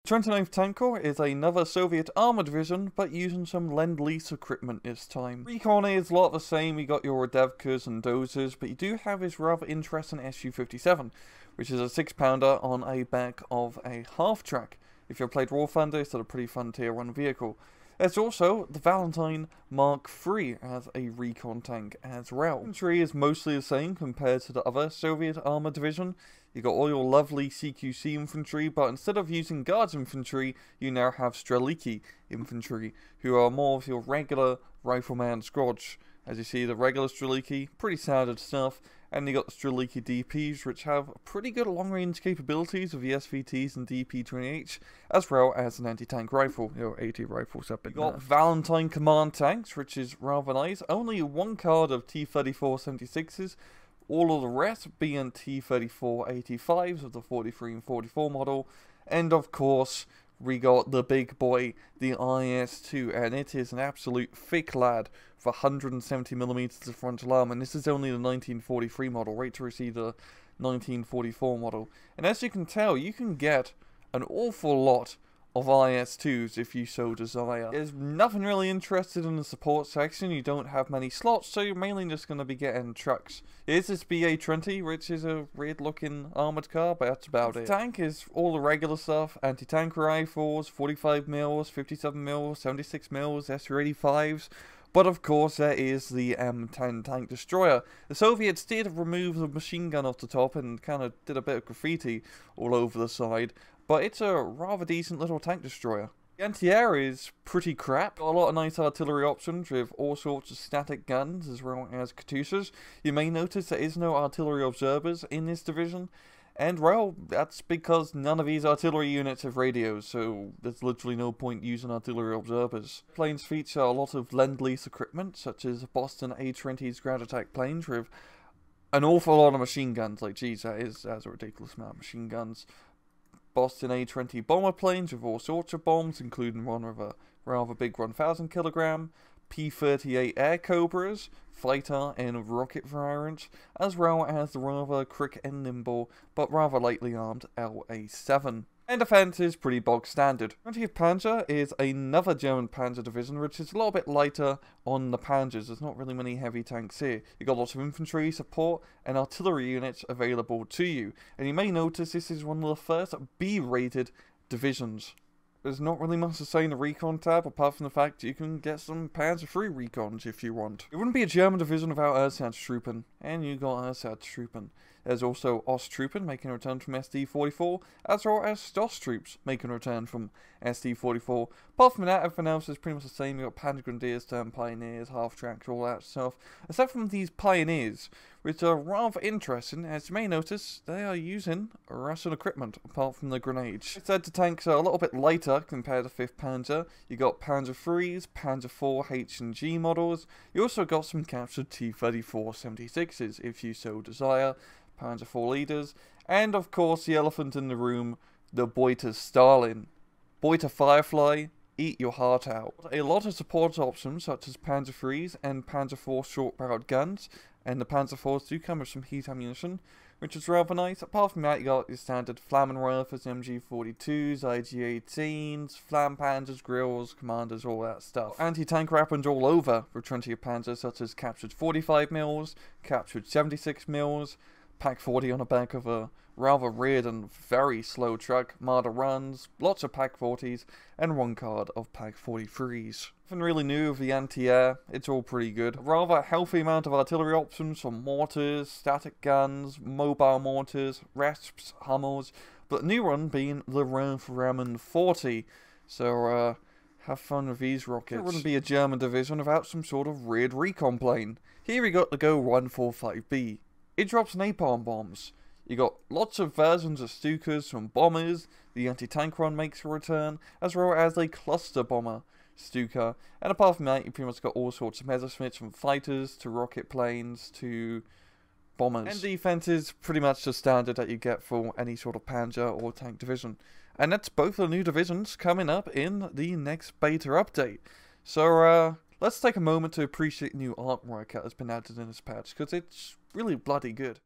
29th Tank Corps is another Soviet armor division, but using some Lend-Lease equipment this time. Recon is a lot the same, you got your Radevkas and Dozers, but you do have this rather interesting Su-57, which is a 6-pounder on a back of a half-track. If you've played War Thunder, it's a pretty fun tier 1 vehicle. There's also the Valentine Mark III as a recon tank as well. Infantry is mostly the same compared to the other Soviet armor division. You got all your lovely CQC infantry, but instead of using guards infantry, you now have Streliki infantry, who are more of your regular rifleman squads. As you see, the regular Streliki, pretty standard stuff, and you got the Streliki DPs, which have pretty good long-range capabilities with the SVTs and DP-28, as well as an anti-tank rifle, your 80 rifles up in there. You got Valentine Command tanks, which is rather nice. Only one card of T-34-76s, all of the rest being T-34-85s of the 43 and 44 model, and of course, we got the big boy, the IS-2, and it is an absolute thick lad for 170mm of frontal armor, and this is only the 1943 model. Wait till you see the 1944 model. And as you can tell, you can get an awful lot of IS-2s if you so desire. There's nothing really interested in the support section, you don't have many slots, so you're mainly just going to be getting trucks. Here's this BA-20, which is a weird looking armoured car, but that's about it. The tank is all the regular stuff, anti-tank rifles, 45mm, 57mm, 76mm, Su-85s, but of course there is the M10 tank destroyer. The Soviets did remove the machine gun off the top and kind of did a bit of graffiti all over the side, but it's a rather decent little tank destroyer. The anti-air is pretty crap. Got a lot of nice artillery options with all sorts of static guns as well as Katyushas. You may notice there is no artillery observers in this division, and well, that's because none of these artillery units have radios, so there's literally no point using artillery observers. Planes feature a lot of Lend-Lease equipment, such as Boston A-20's ground attack planes with an awful lot of machine guns. Like, geez, that's a ridiculous amount of machine guns. Boston A-20 bomber planes with all sorts of bombs, including one with a rather big 1,000 kilogram, P-38 Air Cobras, fighter and rocket variants, as well as the rather quick and nimble, but rather lightly armed LA-7. And defense is pretty bog standard. 20th Panzer is another German panzer division, which is a little bit lighter on the panzers. There's not really many heavy tanks here. You got lots of infantry support and artillery units available to you. And you may notice this is one of the first B-rated divisions. There's not really much to say in the recon tab, apart from the fact you can get some Panzer III recons if you want. It wouldn't be a German division without Ersatztruppen, and you got Ersatztruppen. There's also Osttruppen making a return from SD-44, as well as Stoss troops making a return from SD-44. Apart from that, everything else is pretty much the same. You've got Panzer Grenadiers, Stern Pioneers, half-tracks, all that stuff. Except from these Pioneers, which are rather interesting. As you may notice, they are using Russian equipment, apart from the grenades. Instead, the tanks are a little bit lighter compared to 5th Panzer. You got Panzer IIIs, Panzer IV H&G models. You also got some captured T-34-76s, if you so desire. Panzer IV leaders, and of course the elephant in the room, the Beuter Stalin. Beuter Firefly, eat your heart out. A lot of support options such as Panzer IIIs and Panzer IV short-barreled guns, and the Panzer IVs do come with some heat ammunition, which is rather nice. Apart from that, you got your standard Flammen rifles, MG42s, IG-18s, Flam Panzers, Grills, Commanders, all that stuff. Anti-tank weapons all over for 20th Panzer, such as captured 45mm, captured 76mm, Pack 40 on the back of a rather weird and very slow truck, Marder runs, lots of Pack 40s, and one card of Pack 43s. Nothing really new with the anti-air, it's all pretty good. A rather healthy amount of artillery options from mortars, static guns, mobile mortars, Resps, Hummels, but the new one being the Rahmen 40. So, have fun with these rockets. It wouldn't be a German division without some sort of weird recon plane. Here we got the Go 145B. It drops napalm bombs. You got lots of versions of Stukas from bombers, the anti-tank one makes a return, as well as a cluster bomber Stuka. And apart from that, you pretty much got all sorts of Messerschmitts from fighters to rocket planes to bombers. And defense is pretty much the standard that you get for any sort of panzer or tank division. And that's both the new divisions coming up in the next beta update. So, let's take a moment to appreciate new artwork that has been added in this patch, because it's really bloody good.